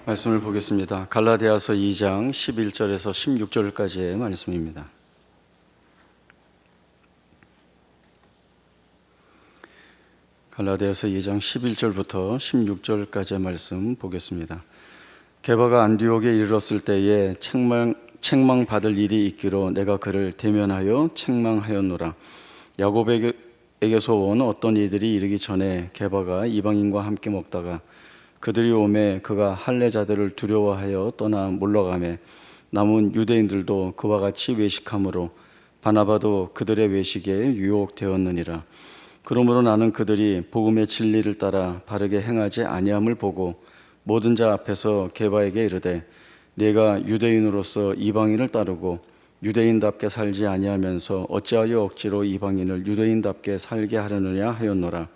말씀을 보겠습니다. 갈라디아서 2장 11절에서 16절까지의 말씀입니다. 갈라디아서 2장 11절부터 16절까지의 말씀 보겠습니다. 게바가 안디옥에 이르렀을 때에 책망받을 일이 있기로 내가 그를 대면하여 책망하였노라. 야곱에게서 온 어떤 이들이 이르기 전에 게바가 이방인과 함께 먹다가 그들이 오매 그가 할례자들을 두려워하여 떠나 물러가매 남은 유대인들도 그와 같이 외식함으로 바나바도 그들의 외식에 유혹되었느니라. 그러므로 나는 그들이 복음의 진리를 따라 바르게 행하지 아니함을 보고 모든 자 앞에서 게바에게 이르되 네가 유대인으로서 이방인을 따르고 유대인답게 살지 아니하면서 어찌하여 억지로 이방인을 유대인답게 살게 하려느냐 하였노라.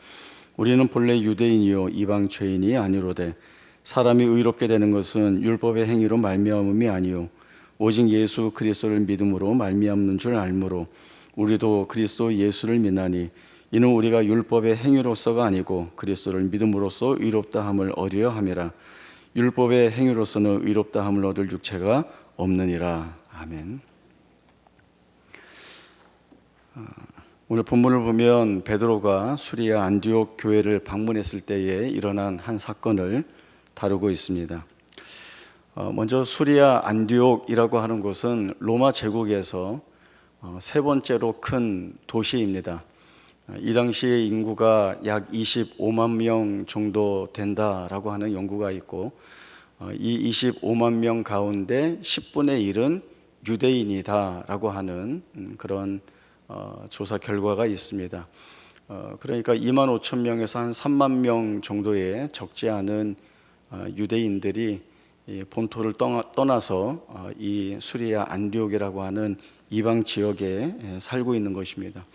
우리는 본래 유대인이요 이방 죄인이 아니로되 사람이 의롭게 되는 것은 율법의 행위로 말미암음이 아니요 오직 예수 그리스도를 믿음으로 말미암는 줄 알므로 우리도 그리스도 예수를 믿나니 이는 우리가 율법의 행위로서가 아니고 그리스도를 믿음으로써 의롭다 함을 얻으려 함이라. 율법의 행위로서는 의롭다 함을 얻을 육체가 없느니라. 아멘. 오늘 본문을 보면 베드로가 수리아 안디옥 교회를 방문했을 때에 일어난 한 사건을 다루고 있습니다. 먼저 수리아 안디옥이라고 하는 곳은 로마 제국에서 세 번째로 큰 도시입니다. 이 당시에 인구가 약 25만 명 정도 된다라고 하는 연구가 있고 이 25만 명 가운데 10분의 1은 유대인이다라고 하는 그런 조사 결과가 있습니다. 그러니까 2만 5천 명에서 한 3만 명 정도의 적지 않은 유대인들이 본토를 떠나서 이 수리아 안디옥이라고 하는 이방 지역에 살고 있는 것입니다.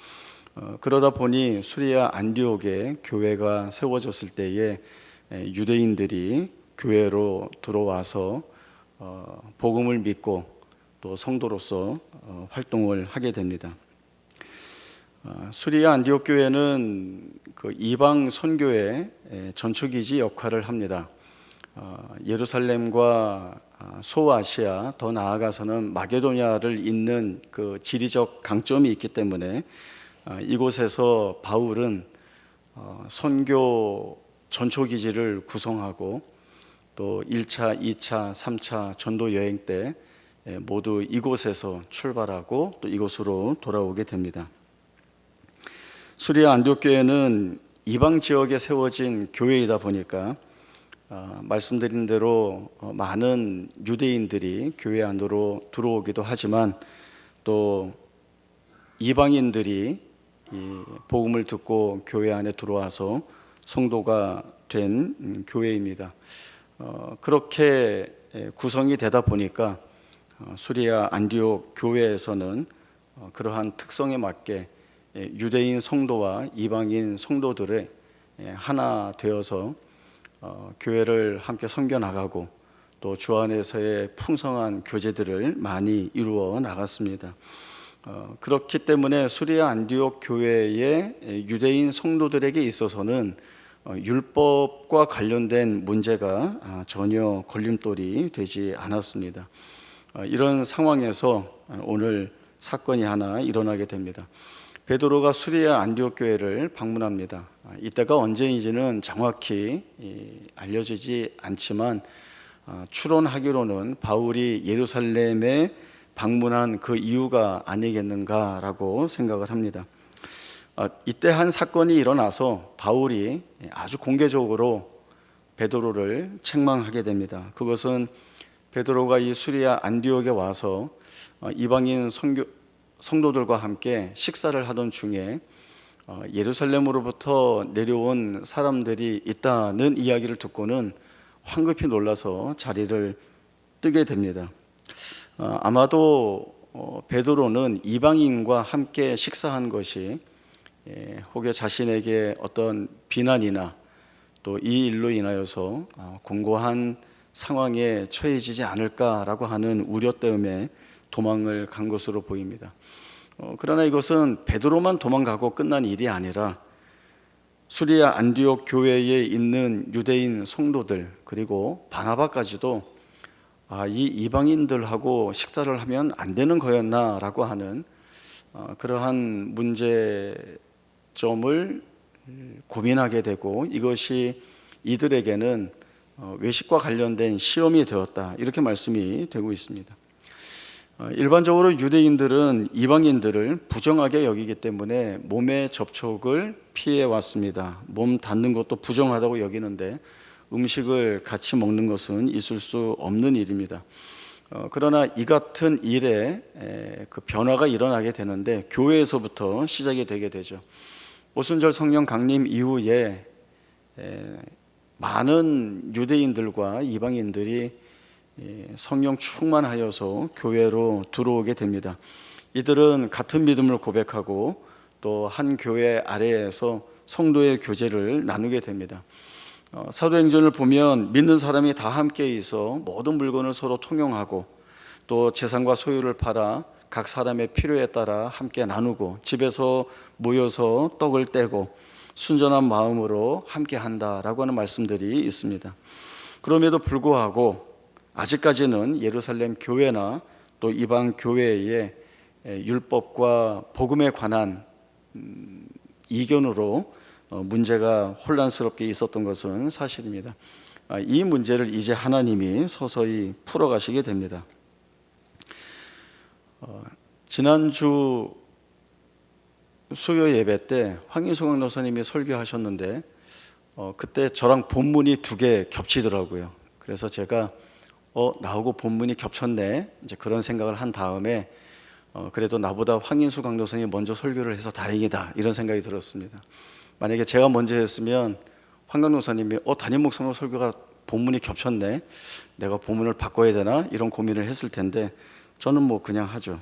그러다 보니 수리아 안디옥에 교회가 세워졌을 때에 유대인들이 교회로 들어와서 복음을 믿고 또 성도로서 활동을 하게 됩니다. 수리아 안디옥 교회는 그 이방 선교의 전초기지 역할을 합니다. 예루살렘과 소아시아 더 나아가서는 마게도냐를 잇는 그 지리적 강점이 있기 때문에 이곳에서 바울은 선교 전초기지를 구성하고 또 1차, 2차, 3차 전도 여행 때 모두 이곳에서 출발하고 또 이곳으로 돌아오게 됩니다. 수리아 안디옥 교회는 이방 지역에 세워진 교회이다 보니까 말씀드린 대로 많은 유대인들이 교회 안으로 들어오기도 하지만 또 이방인들이 이 복음을 듣고 교회 안에 들어와서 성도가 된 교회입니다. 그렇게 구성이 되다 보니까 수리아 안디옥 교회에서는 그러한 특성에 맞게 유대인 성도와 이방인 성도들의 하나 되어서 교회를 함께 섬겨 나가고 또 주 안에서의 풍성한 교제들을 많이 이루어 나갔습니다. 그렇기 때문에 수리아 안디옥 교회의 유대인 성도들에게 있어서는 율법과 관련된 문제가 전혀 걸림돌이 되지 않았습니다. 이런 상황에서 오늘 사건이 하나 일어나게 됩니다. 베드로가 수리아 안디옥 교회를 방문합니다. 이때가 언제인지는 정확히 알려지지 않지만 추론하기로는 바울이 예루살렘에 방문한 그 이유가 아니겠는가라고 생각을 합니다. 이때 한 사건이 일어나서 바울이 아주 공개적으로 베드로를 책망하게 됩니다. 그것은 베드로가 이 수리아 안디옥에 와서 이방인 성도들과 함께 식사를 하던 중에 예루살렘으로부터 내려온 사람들이 있다는 이야기를 듣고는 황급히 놀라서 자리를 뜨게 됩니다. 아마도 베드로는 이방인과 함께 식사한 것이 혹여 자신에게 어떤 비난이나 또 이 일로 인하여서 공고한 상황에 처해지지 않을까라고 하는 우려 때문에 도망을 간 것으로 보입니다. 그러나 이것은 베드로만 도망가고 끝난 일이 아니라 수리아 안디옥 교회에 있는 유대인 성도들 그리고 바나바까지도 이 이방인들하고 식사를 하면 안 되는 거였나라고 하는 그러한 문제점을 고민하게 되고 이것이 이들에게는 외식과 관련된 시험이 되었다 이렇게 말씀이 되고 있습니다. 일반적으로 유대인들은 이방인들을 부정하게 여기기 때문에 몸의 접촉을 피해 왔습니다. 몸 닿는 것도 부정하다고 여기는데 음식을 같이 먹는 것은 있을 수 없는 일입니다. 그러나 이 같은 일에 그 변화가 일어나게 되는데 교회에서부터 시작이 되게 되죠. 오순절 성령 강림 이후에 많은 유대인들과 이방인들이 성령 충만하여서 교회로 들어오게 됩니다. 이들은 같은 믿음을 고백하고 또 한 교회 아래에서 성도의 교제를 나누게 됩니다. 사도행전을 보면 믿는 사람이 다 함께 있어 모든 물건을 서로 통용하고 또 재산과 소유를 팔아 각 사람의 필요에 따라 함께 나누고 집에서 모여서 떡을 떼고 순전한 마음으로 함께 한다라고 하는 말씀들이 있습니다. 그럼에도 불구하고 아직까지는 예루살렘 교회나 또 이방 교회의 율법과 복음에 관한 이견으로 문제가 혼란스럽게 있었던 것은 사실입니다. 이 문제를 이제 하나님이 서서히 풀어가시게 됩니다. 지난주 수요 예배 때 황인수 강도사님이 설교하셨는데 그때 저랑 본문이 두 개 겹치더라고요. 그래서 제가 나하고 본문이 겹쳤네 이제 그런 생각을 한 다음에 그래도 나보다 황인수 강도사님이 먼저 설교를 해서 다행이다 이런 생각이 들었습니다. 만약에 제가 먼저 했으면 황 강도사님이 담임 목사님 설교가 본문이 겹쳤네 내가 본문을 바꿔야 되나 이런 고민을 했을 텐데 저는 뭐 그냥 하죠.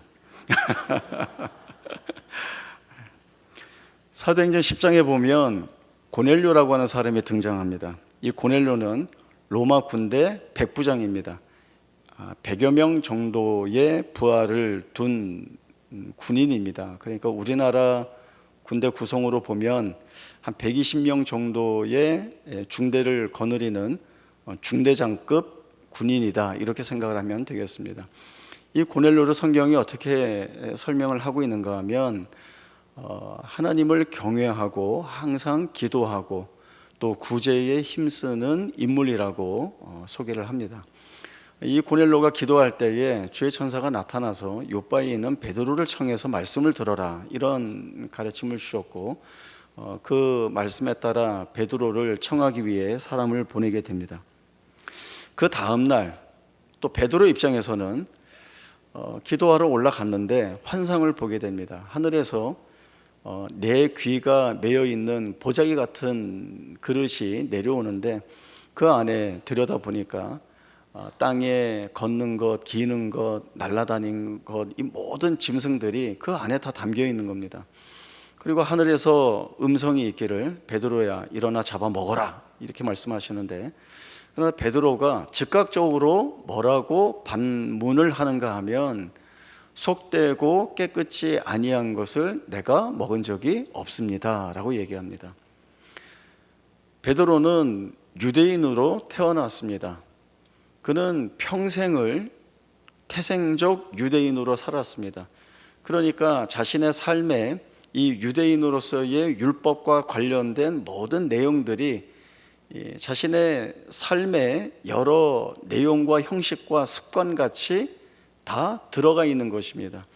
사도행전 10장에 보면 고넬료라고 하는 사람이 등장합니다. 이 고넬료는 로마 군대 백부장입니다. 100여 명 정도의 부하를 둔 군인입니다. 그러니까 우리나라 군대 구성으로 보면 한 120명 정도의 중대를 거느리는 중대장급 군인이다 이렇게 생각을 하면 되겠습니다. 이 고넬료를 성경이 어떻게 설명을 하고 있는가 하면 하나님을 경외하고 항상 기도하고 또 구제에 힘쓰는 인물이라고 소개를 합니다. 이 고넬료가 기도할 때에 주의 천사가 나타나서 요바에 있는 베드로를 청해서 말씀을 들어라 이런 가르침을 주셨고 그 말씀에 따라 베드로를 청하기 위해 사람을 보내게 됩니다. 그 다음 날 또 베드로 입장에서는 기도하러 올라갔는데 환상을 보게 됩니다. 하늘에서 내 귀가 매여 있는 보자기 같은 그릇이 내려오는데 그 안에 들여다보니까 땅에 걷는 것, 기는 것, 날아다니는 것, 이 모든 짐승들이 그 안에 다 담겨 있는 겁니다. 그리고 하늘에서 음성이 있기를 베드로야 일어나 잡아 먹어라 이렇게 말씀하시는데 그러나 베드로가 즉각적으로 뭐라고 반문을 하는가 하면 속되고 깨끗이 아니한 것을 내가 먹은 적이 없습니다 라고 얘기합니다. 베드로는 유대인으로 태어났습니다. 그는 평생을 태생적 유대인으로 살았습니다. 그러니까 자신의 삶에 이 유대인으로서의 율법과 관련된 모든 내용들이 자신의 삶의 여러 내용과 형식과 습관같이 다 들어가 있는 것입니다.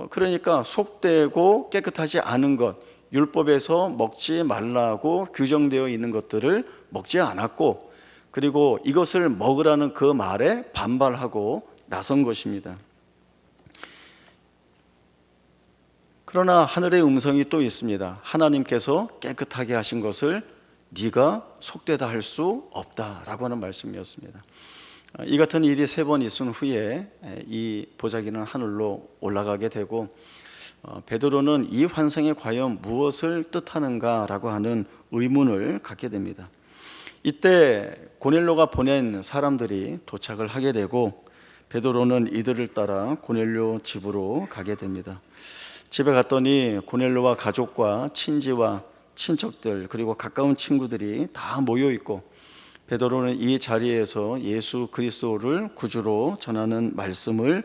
그러니까 속되고 깨끗하지 않은 것, 율법에서 먹지 말라고 규정되어 있는 것들을 먹지 않았고 그리고 이것을 먹으라는 그 말에 반발하고 나선 것입니다. 그러나 하늘의 음성이 또 있습니다. 하나님께서 깨끗하게 하신 것을 네가 속되다 할 수 없다라고 하는 말씀이었습니다. 이 같은 일이 3번 있은 후에 이 보자기는 하늘로 올라가게 되고 베드로는 이 환상이 과연 무엇을 뜻하는가라고 하는 의문을 갖게 됩니다. 이때 고넬료가 보낸 사람들이 도착을 하게 되고 베드로는 이들을 따라 고넬료 집으로 가게 됩니다. 집에 갔더니 고넬료와 가족과 친지와 친척들 그리고 가까운 친구들이 다 모여 있고 베드로는 이 자리에서 예수 그리스도를 구주로 전하는 말씀을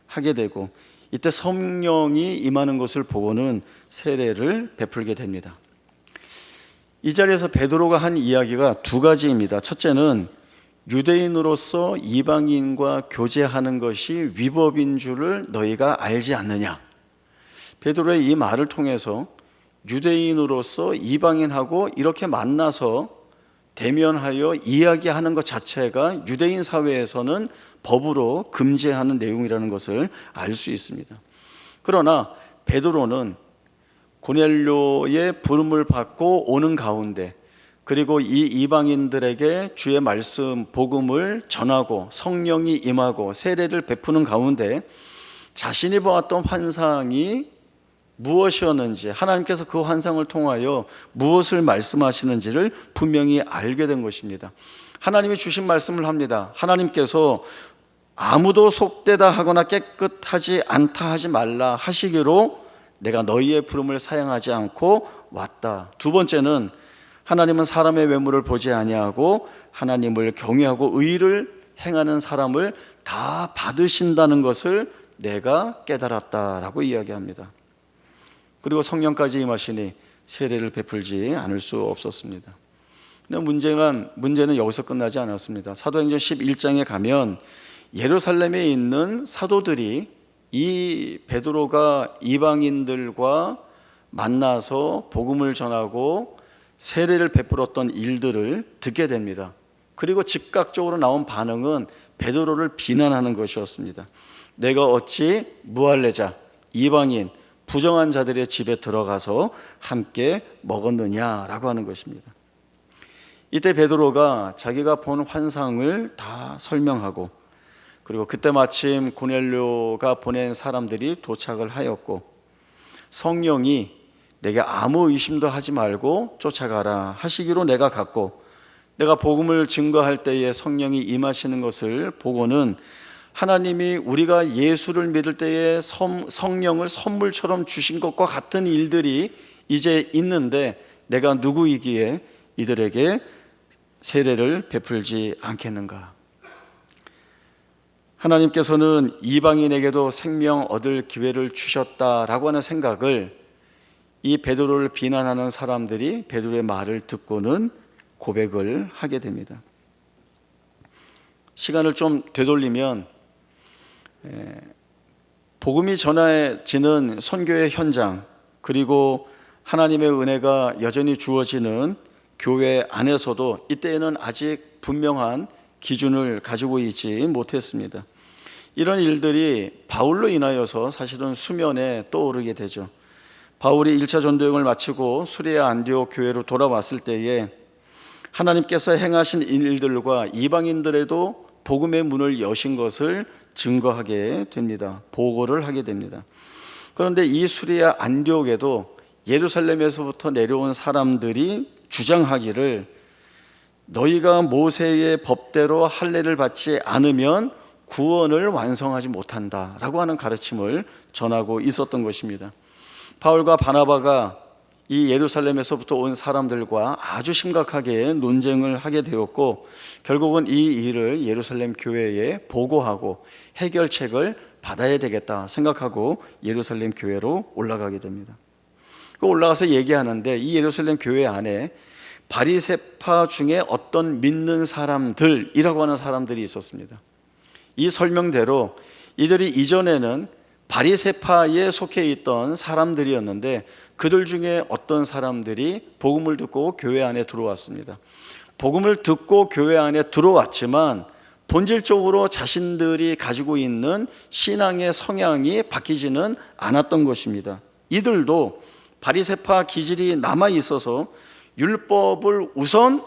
하게 되고 이때 성령이 임하는 것을 보고는 세례를 베풀게 됩니다. 이 자리에서 베드로가 한 이야기가 두 가지입니다. 첫째는 유대인으로서 이방인과 교제하는 것이 위법인 줄을 너희가 알지 않느냐. 베드로의 이 말을 통해서 유대인으로서 이방인하고 이렇게 만나서 대면하여 이야기하는 것 자체가 유대인 사회에서는 법으로 금지하는 내용이라는 것을 알 수 있습니다. 그러나 베드로는 고넬료의 부름을 받고 오는 가운데 그리고 이 이방인들에게 주의 말씀 복음을 전하고 성령이 임하고 세례를 베푸는 가운데 자신이 보았던 환상이 무엇이었는지 하나님께서 그 환상을 통하여 무엇을 말씀하시는지를 분명히 알게 된 것입니다. 하나님이 주신 말씀을 합니다. 하나님께서 아무도 속되다 하거나 깨끗하지 않다 하지 말라 하시기로 내가 너희의 부름을 사양하지 않고 왔다. 두 번째는 하나님은 사람의 외모를 보지 아니하고 하나님을 경외하고 의를 행하는 사람을 다 받으신다는 것을 내가 깨달았다라고 이야기합니다. 그리고 성령까지 임하시니 세례를 베풀지 않을 수 없었습니다. 근데 문제는 여기서 끝나지 않았습니다. 사도행전 11장에 가면 예루살렘에 있는 사도들이 이 베드로가 이방인들과 만나서 복음을 전하고 세례를 베풀었던 일들을 듣게 됩니다. 그리고 즉각적으로 나온 반응은 베드로를 비난하는 것이었습니다. 내가 어찌 무할례자, 이방인, 부정한 자들의 집에 들어가서 함께 먹었느냐라고 하는 것입니다. 이때 베드로가 자기가 본 환상을 다 설명하고 그리고 그때 마침 고넬료가 보낸 사람들이 도착을 하였고 성령이 내게 아무 의심도 하지 말고 쫓아가라 하시기로 내가 갔고 내가 복음을 증거할 때에 성령이 임하시는 것을 보고는 하나님이 우리가 예수를 믿을 때에 성령을 선물처럼 주신 것과 같은 일들이 이제 있는데 내가 누구이기에 이들에게 세례를 베풀지 않겠는가. 하나님께서는 이방인에게도 생명 얻을 기회를 주셨다라고 하는 생각을 이 베드로를 비난하는 사람들이 베드로의 말을 듣고는 고백을 하게 됩니다. 시간을 좀 되돌리면 복음이 전해지는 선교의 현장 그리고 하나님의 은혜가 여전히 주어지는 교회 안에서도 이때에는 아직 분명한 기준을 가지고 있지 못했습니다. 이런 일들이 바울로 인하여서 사실은 수면에 떠오르게 되죠. 바울이 1차 전도여행을 마치고 수레아 안디옥 교회로 돌아왔을 때에 하나님께서 행하신 일들과 이방인들에도 복음의 문을 여신 것을 증거하게 됩니다. 보고를 하게 됩니다. 그런데 이 수레아 안디옥에도 예루살렘에서부터 내려온 사람들이 주장하기를 너희가 모세의 법대로 할례를 받지 않으면 구원을 완성하지 못한다라고 하는 가르침을 전하고 있었던 것입니다. 바울과 바나바가 이 예루살렘에서부터 온 사람들과 아주 심각하게 논쟁을 하게 되었고 결국은 이 일을 예루살렘 교회에 보고하고 해결책을 받아야 되겠다 생각하고 예루살렘 교회로 올라가게 됩니다. 그 올라가서 얘기하는데 이 예루살렘 교회 안에 바리새파 중에 어떤 믿는 사람들이라고 하는 사람들이 있었습니다. 이 설명대로 이들이 이전에는 바리새파에 속해 있던 사람들이었는데 그들 중에 어떤 사람들이 복음을 듣고 교회 안에 들어왔습니다. 복음을 듣고 교회 안에 들어왔지만 본질적으로 자신들이 가지고 있는 신앙의 성향이 바뀌지는 않았던 것입니다. 이들도 바리새파 기질이 남아 있어서 율법을 우선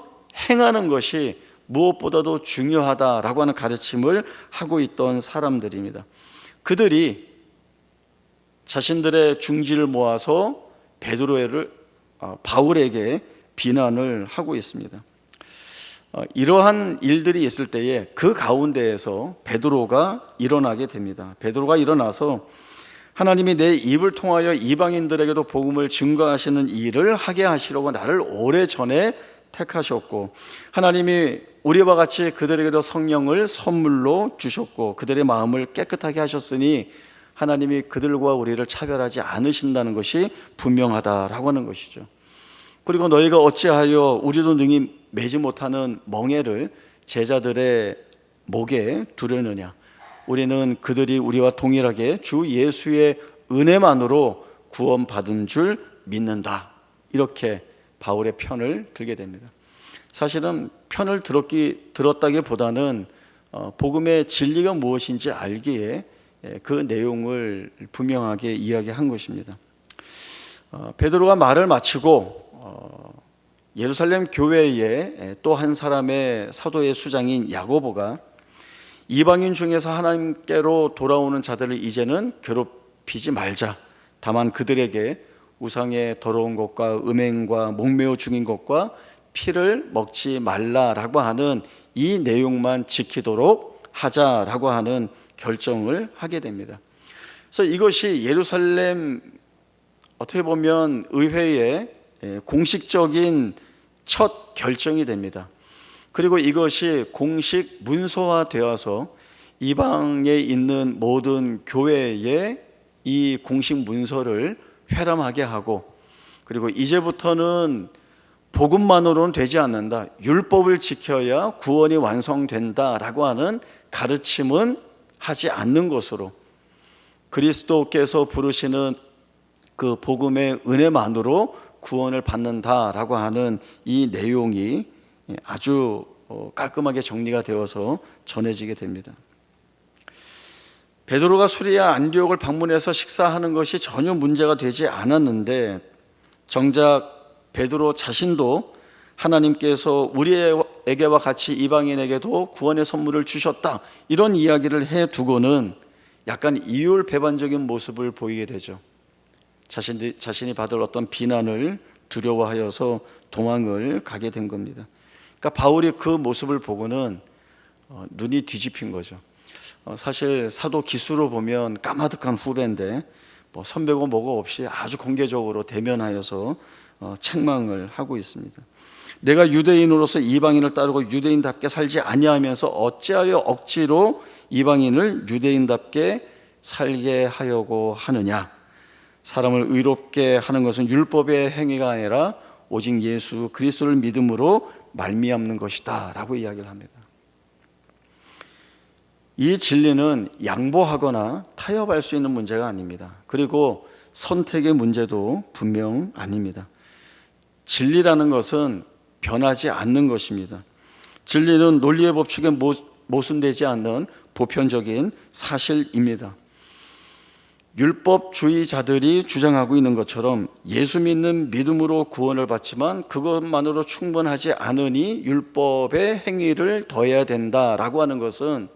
행하는 것이 무엇보다도 중요하다라고 하는 가르침을 하고 있던 사람들입니다. 그들이 자신들의 중지를 모아서 바울에게 비난을 하고 있습니다. 이러한 일들이 있을 때에 그 가운데에서 베드로가 일어나게 됩니다. 베드로가 일어나서 하나님이 내 입을 통하여 이방인들에게도 복음을 증거하시는 일을 하게 하시려고 나를 오래전에 택하셨고, 하나님이 우리와 같이 그들에게도 성령을 선물로 주셨고 그들의 마음을 깨끗하게 하셨으니 하나님이 그들과 우리를 차별하지 않으신다는 것이 분명하다라고 하는 것이죠. 그리고 너희가 어찌하여 우리도 능히 매지 못하는 멍에를 제자들의 목에 두려느냐. 우리는 그들이 우리와 동일하게 주 예수의 은혜만으로 구원받은 줄 믿는다. 이렇게 바울의 편을 들게 됩니다. 사실은 편을 들었다기보다는 복음의 진리가 무엇인지 알기에 그 내용을 분명하게 이야기한 것입니다. 베드로가 말을 마치고 예루살렘 교회에 또 한 사람의 사도의 수장인 야고보가 이방인 중에서 하나님께로 돌아오는 자들을 이제는 괴롭히지 말자. 다만 그들에게 우상의 더러운 것과 음행과 목매어 죽인 것과 피를 먹지 말라라고 하는 이 내용만 지키도록 하자라고 하는 결정을 하게 됩니다. 그래서 이것이 예루살렘 어떻게 보면 의회의 공식적인 첫 결정이 됩니다. 그리고 이것이 공식 문서화되어서 이방에 있는 모든 교회에 이 공식 문서를 회람하게 하고, 그리고 이제부터는 복음만으로는 되지 않는다, 율법을 지켜야 구원이 완성된다라고 하는 가르침은 하지 않는 것으로, 그리스도께서 부르시는 그 복음의 은혜만으로 구원을 받는다라고 하는 이 내용이 아주 깔끔하게 정리가 되어서 전해지게 됩니다. 베드로가 수리아 안디옥을 방문해서 식사하는 것이 전혀 문제가 되지 않았는데, 정작 베드로 자신도 하나님께서 우리에게와 같이 이방인에게도 구원의 선물을 주셨다, 이런 이야기를 해두고는 약간 이율배반적인 모습을 보이게 되죠. 자신이 받을 어떤 비난을 두려워하여서 도망을 가게 된 겁니다. 그러니까 바울이 그 모습을 보고는 눈이 뒤집힌 거죠. 사실 사도 기수로 보면 까마득한 후배인데 선배고 뭐고 없이 아주 공개적으로 대면하여서 책망을 하고 있습니다. 내가 유대인으로서 이방인을 따르고 유대인답게 살지 아니하면서 어찌하여 억지로 이방인을 유대인답게 살게 하려고 하느냐. 사람을 의롭게 하는 것은 율법의 행위가 아니라 오직 예수 그리스도를 믿음으로 말미암는 것이다 라고 이야기를 합니다. 이 진리는 양보하거나 타협할 수 있는 문제가 아닙니다. 그리고 선택의 문제도 분명 아닙니다. 진리라는 것은 변하지 않는 것입니다. 진리는 논리의 법칙에 모순되지 않는 보편적인 사실입니다. 율법주의자들이 주장하고 있는 것처럼 예수 믿는 믿음으로 구원을 받지만 그것만으로 충분하지 않으니 율법의 행위를 더해야 된다라고 하는 것은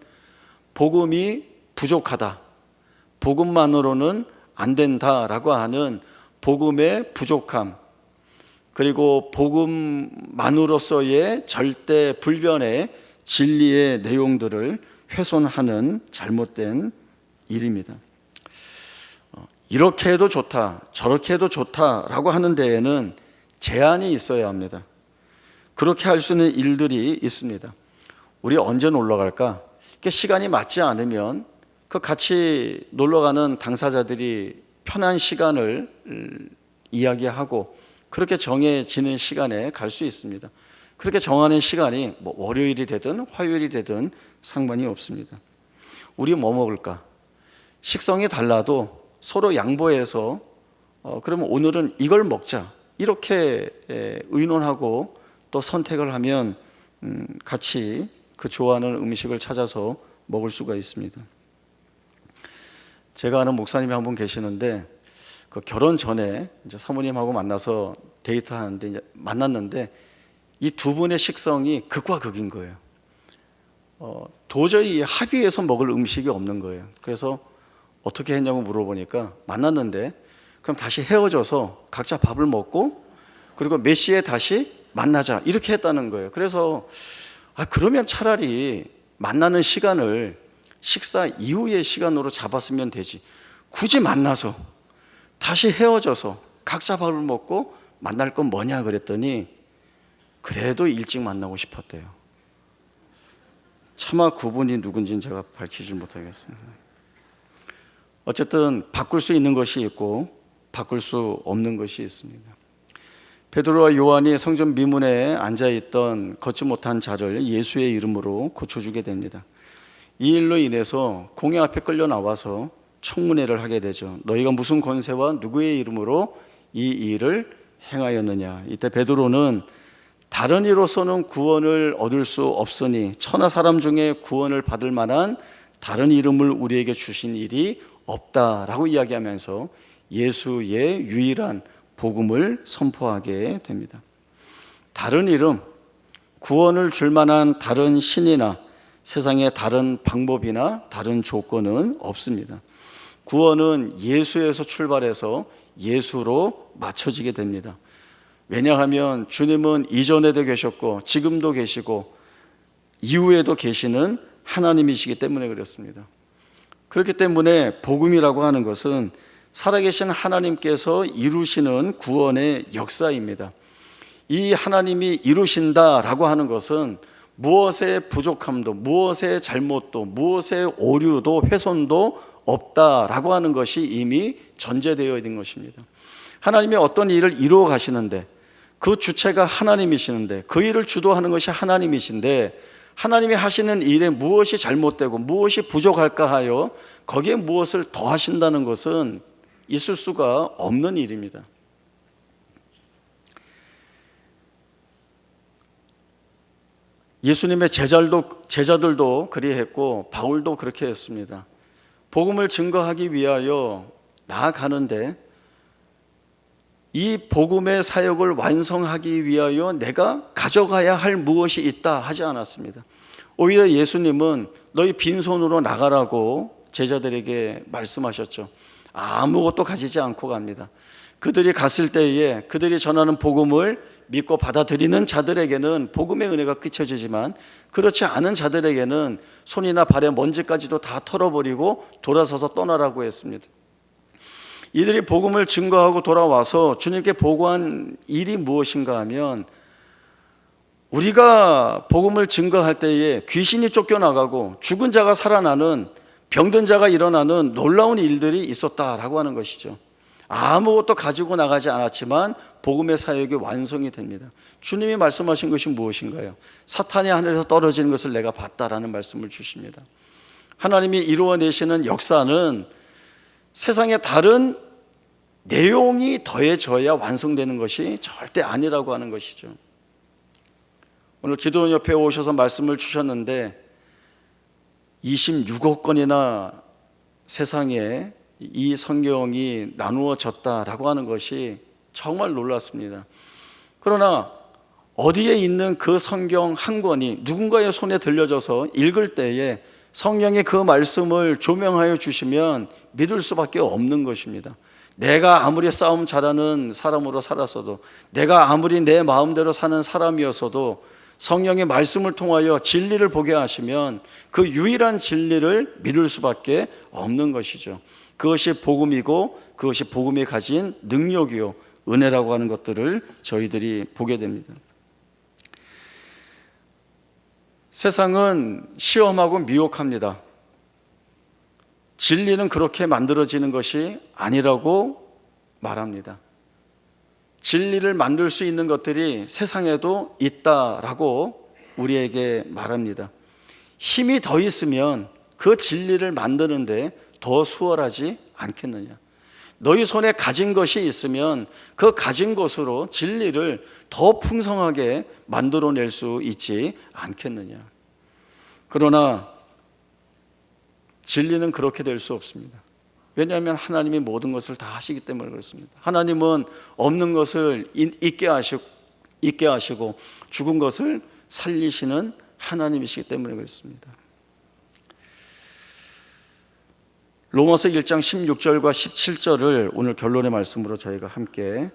복음이 부족하다, 복음만으로는 안 된다라고 하는 복음의 부족함, 그리고 복음만으로서의 절대 불변의 진리의 내용들을 훼손하는 잘못된 일입니다. 이렇게 해도 좋다, 저렇게 해도 좋다라고 하는 데에는 제한이 있어야 합니다. 그렇게 할 수 있는 일들이 있습니다. 우리 언제 놀러 갈까? 시간이 맞지 않으면 그 같이 놀러 가는 당사자들이 편한 시간을 이야기하고 그렇게 정해지는 시간에 갈 수 있습니다. 그렇게 정하는 시간이 월요일이 되든 화요일이 되든 상관이 없습니다. 우리 뭐 먹을까? 식성이 달라도 서로 양보해서 그러면 오늘은 이걸 먹자, 이렇게 의논하고 또 선택을 하면 같이 그 좋아하는 음식을 찾아서 먹을 수가 있습니다. 제가 아는 목사님이 한 분 계시는데 그 결혼 전에 이제 사모님하고 만나서 데이트하는데 이제 만났는데 이 두 분의 식성이 극과 극인 거예요. 도저히 합의해서 먹을 음식이 없는 거예요. 그래서 어떻게 했냐고 물어보니까 만났는데 그럼 다시 헤어져서 각자 밥을 먹고 그리고 몇 시에 다시 만나자, 이렇게 했다는 거예요. 그래서 그러면 차라리 만나는 시간을 식사 이후의 시간으로 잡았으면 되지, 굳이 만나서 다시 헤어져서 각자 밥을 먹고 만날 건 뭐냐 그랬더니 그래도 일찍 만나고 싶었대요. 차마 그분이 누군지는 제가 밝히지 못하겠습니다. 어쨌든 바꿀 수 있는 것이 있고 바꿀 수 없는 것이 있습니다. 베드로와 요한이 성전 미문에 앉아있던 걷지 못한 자를 예수의 이름으로 고쳐주게 됩니다. 이 일로 인해서 공회 앞에 끌려 나와서 청문회를 하게 되죠. 너희가 무슨 권세와 누구의 이름으로 이 일을 행하였느냐. 이때 베드로는 다른 이로서는 구원을 얻을 수 없으니 천하 사람 중에 구원을 받을 만한 다른 이름을 우리에게 주신 일이 없다라고 이야기하면서 예수의 유일한 복음을 선포하게 됩니다. 다른 이름, 구원을 줄 만한 다른 신이나 세상에 다른 방법이나 다른 조건은 없습니다. 구원은 예수에서 출발해서 예수로 맞춰지게 됩니다. 왜냐하면 주님은 이전에도 계셨고 지금도 계시고 이후에도 계시는 하나님이시기 때문에 그렇습니다. 그렇기 때문에 복음이라고 하는 것은 살아계신 하나님께서 이루시는 구원의 역사입니다. 이 하나님이 이루신다라고 하는 것은 무엇의 부족함도, 무엇의 잘못도, 무엇의 오류도, 훼손도 없다라고 하는 것이 이미 전제되어 있는 것입니다. 하나님이 어떤 일을 이루어 가시는데 그 주체가 하나님이시는데 그 일을 주도하는 것이 하나님이신데 하나님이 하시는 일에 무엇이 잘못되고 무엇이 부족할까 하여 거기에 무엇을 더하신다는 것은 있을 수가 없는 일입니다. 예수님의 제자들도 그리했고 바울도 그렇게 했습니다. 복음을 증거하기 위하여 나아가는데 이 복음의 사역을 완성하기 위하여 내가 가져가야 할 무엇이 있다 하지 않았습니다. 오히려 예수님은 너희 빈손으로 나가라고 제자들에게 말씀하셨죠. 아무것도 가지지 않고 갑니다. 그들이 갔을 때에 그들이 전하는 복음을 믿고 받아들이는 자들에게는 복음의 은혜가 그쳐지지만 그렇지 않은 자들에게는 손이나 발에 먼지까지도 다 털어버리고 돌아서서 떠나라고 했습니다. 이들이 복음을 증거하고 돌아와서 주님께 보고한 일이 무엇인가 하면 우리가 복음을 증거할 때에 귀신이 쫓겨나가고 죽은 자가 살아나는, 병든 자가 일어나는 놀라운 일들이 있었다라고 하는 것이죠. 아무것도 가지고 나가지 않았지만 복음의 사역이 완성이 됩니다. 주님이 말씀하신 것이 무엇인가요? 사탄이 하늘에서 떨어지는 것을 내가 봤다라는 말씀을 주십니다. 하나님이 이루어내시는 역사는 세상에 다른 내용이 더해져야 완성되는 것이 절대 아니라고 하는 것이죠. 오늘 기도원 옆에 오셔서 말씀을 주셨는데 26억 권이나 세상에 이 성경이 나누어졌다라고 하는 것이 정말 놀랐습니다. 그러나 어디에 있는 그 성경 한 권이 누군가의 손에 들려져서 읽을 때에 성령이 그 말씀을 조명하여 주시면 믿을 수밖에 없는 것입니다. 내가 아무리 싸움 잘하는 사람으로 살았어도, 내가 아무리 내 마음대로 사는 사람이었어도 성령의 말씀을 통하여 진리를 보게 하시면 그 유일한 진리를 믿을 수밖에 없는 것이죠. 그것이 복음이고 그것이 복음이 가진 능력이요 은혜라고 하는 것들을 저희들이 보게 됩니다. 세상은 시험하고 미혹합니다. 진리는 그렇게 만들어지는 것이 아니라고 말합니다. 진리를 만들 수 있는 것들이 세상에도 있다라고 우리에게 말합니다. 힘이 더 있으면 그 진리를 만드는데 더 수월하지 않겠느냐. 너희 손에 가진 것이 있으면 그 가진 것으로 진리를 더 풍성하게 만들어낼 수 있지 않겠느냐. 그러나 진리는 그렇게 될 수 없습니다. 왜냐하면 하나님이 모든 것을 다 하시기 때문에 그렇습니다. 하나님은 없는 것을 있게 하시고 죽은 것을 살리시는 하나님이시기 때문에 그렇습니다. 로마서 1장 16절과 17절을 오늘 결론의 말씀으로 저희가 함께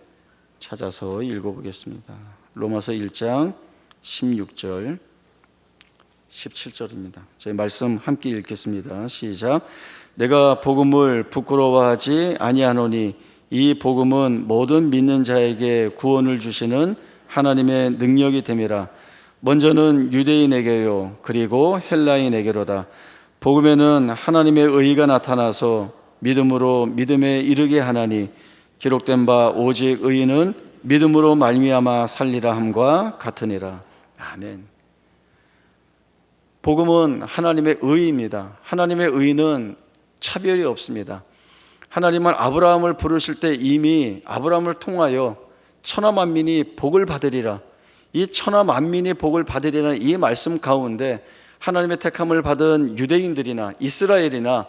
찾아서 읽어보겠습니다. 로마서 1장 16절 17절입니다. 저희 말씀 함께 읽겠습니다. 시작. 내가 복음을 부끄러워하지 아니하노니 이 복음은 모든 믿는 자에게 구원을 주시는 하나님의 능력이 됨이라. 먼저는 유대인에게요 그리고 헬라인에게로다. 복음에는 하나님의 의가 나타나서 믿음으로 믿음에 이르게 하나니 기록된 바 오직 의인은 믿음으로 말미암아 살리라 함과 같으니라. 아멘. 복음은 하나님의 의입니다. 하나님의 의는 차별이 없습니다. 하나님은 아브라함을 부르실 때 이미 아브라함을 통하여 천하 만민이 복을 받으리라, 이 천하 만민이 복을 받으리라는 이 말씀 가운데 하나님의 택함을 받은 유대인들이나 이스라엘이나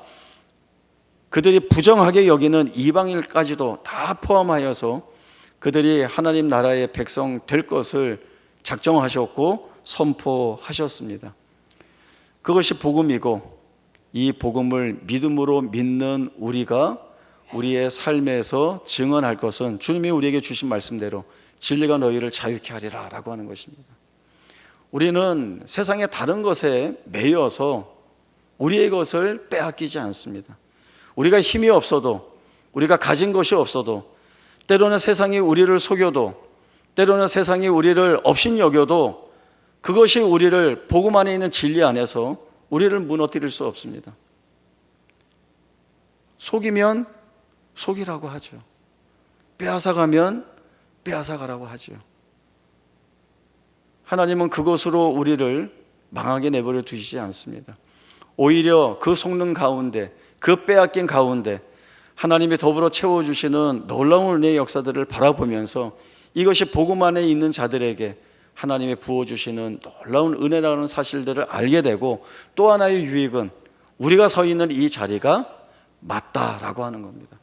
그들이 부정하게 여기는 이방인까지도 다 포함하여서 그들이 하나님 나라의 백성 될 것을 작정하셨고 선포하셨습니다. 그것이 복음이고, 이 복음을 믿음으로 믿는 우리가 우리의 삶에서 증언할 것은 주님이 우리에게 주신 말씀대로 진리가 너희를 자유케 하리라 라고 하는 것입니다. 우리는 세상의 다른 것에 매여서 우리의 것을 빼앗기지 않습니다. 우리가 힘이 없어도, 우리가 가진 것이 없어도, 때로는 세상이 우리를 속여도, 때로는 세상이 우리를 업신여겨도 그것이 우리를 복음 안에 있는 진리 안에서 우리를 무너뜨릴 수 없습니다. 속이면 속이라고 하죠. 빼앗아가면 빼앗아가라고 하죠. 하나님은 그것으로 우리를 망하게 내버려 두시지 않습니다. 오히려 그 속는 가운데, 그 빼앗긴 가운데 하나님이 더불어 채워주시는 놀라운 은혜의 역사들을 바라보면서 이것이 복음 안에 있는 자들에게 하나님이 부어주시는 놀라운 은혜라는 사실들을 알게 되고, 또 하나의 유익은 우리가 서 있는 이 자리가 맞다라고 하는 겁니다.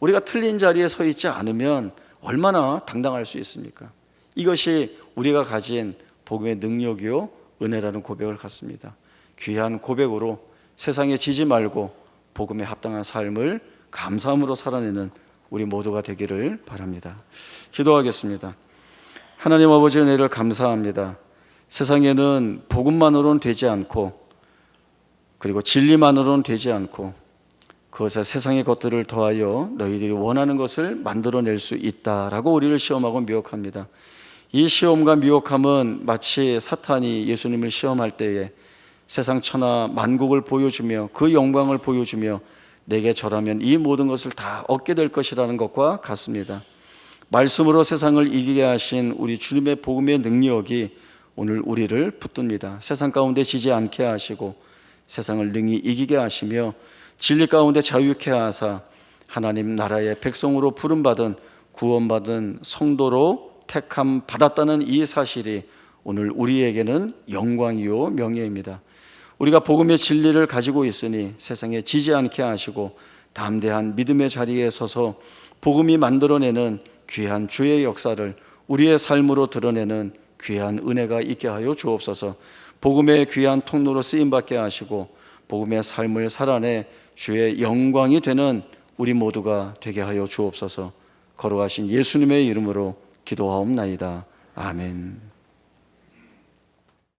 우리가 틀린 자리에 서 있지 않으면 얼마나 당당할 수 있습니까? 이것이 우리가 가진 복음의 능력이요 은혜라는 고백을 갖습니다. 귀한 고백으로 세상에 지지 말고 복음에 합당한 삶을 감사함으로 살아내는 우리 모두가 되기를 바랍니다. 기도하겠습니다. 하나님 아버지 은혜를 감사합니다. 세상에는 복음만으로는 되지 않고, 그리고 진리만으로는 되지 않고, 그것에 세상의 것들을 더하여 너희들이 원하는 것을 만들어낼 수 있다라고 우리를 시험하고 미혹합니다. 이 시험과 미혹함은 마치 사탄이 예수님을 시험할 때에 세상 천하 만국을 보여주며 그 영광을 보여주며 내게 절하면 이 모든 것을 다 얻게 될 것이라는 것과 같습니다. 말씀으로 세상을 이기게 하신 우리 주님의 복음의 능력이 오늘 우리를 붙듭니다. 세상 가운데 지지 않게 하시고 세상을 능히 이기게 하시며 진리 가운데 자유케 하사 하나님 나라의 백성으로 부름받은 구원받은 성도로 택함 받았다는 이 사실이 오늘 우리에게는 영광이요 명예입니다. 우리가 복음의 진리를 가지고 있으니 세상에 지지 않게 하시고 담대한 믿음의 자리에 서서 복음이 만들어내는 귀한 주의 역사를 우리의 삶으로 드러내는 귀한 은혜가 있게 하여 주옵소서. 복음의 귀한 통로로 쓰임받게 하시고 복음의 삶을 살아내 주의 영광이 되는 우리 모두가 되게 하여 주옵소서. 거룩하신 예수님의 이름으로 기도하옵나이다. 아멘.